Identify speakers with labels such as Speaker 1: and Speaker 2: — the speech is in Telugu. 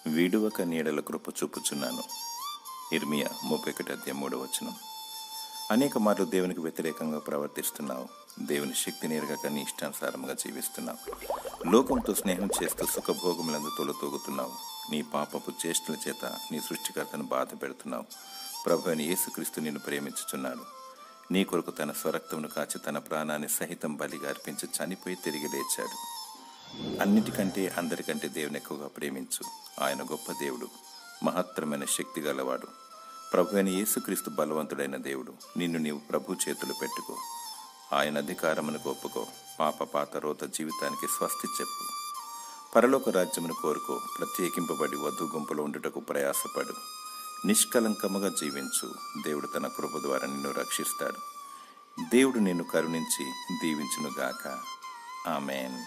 Speaker 1: విడువక నీడల కృప చూపుచున్నాను. ఇర్మియా 31:3. అనేక మార్లు దేవునికి వ్యతిరేకంగా ప్రవర్తిస్తున్నావు. దేవుని శక్తిని ఎరగక నీ ఇష్టానుసారంగా జీవిస్తున్నావు. లోకంతో స్నేహం చేస్తూ సుఖభోగములందు తొలతూగుతున్నావు. నీ పాపపు చేష్టల చేత నీ సృష్టికర్తను బాధ పెడుతున్నావు. ప్రభు అయిన యేసుక్రీస్తు నిన్ను ప్రేమించుచున్నాడు. నీ కొరకు తన స్వరక్తమును కాచి తన ప్రాణాన్ని సహితం బలిగా అర్పించి చనిపోయి తిరిగి లేచాడు. అన్నిటికంటే అందరికంటే దేవుని ఎక్కువగా ప్రేమించు. ఆయన గొప్ప దేవుడు, మహత్తరమైన శక్తి గలవాడు. ప్రభు అయిన యేసుక్రీస్తు బలవంతుడైన దేవుడు. నిన్ను నీవు ప్రభు చేతులు పెట్టుకో. ఆయన అధికారమును ఒప్పుకో. పాత రోత జీవితానికి స్వస్తి చెప్పు. పరలోక రాజ్యమును కోరుకో. ప్రత్యేకింపబడి వధు గుంపులో ఉండుటకు ప్రయాసపడు. నిష్కలంకముగా జీవించు. దేవుడు తన కృప ద్వారా నిన్ను రక్షిస్తాడు. దేవుడు నిన్ను కరుణించి దీవించునుగాక. ఆమేన్.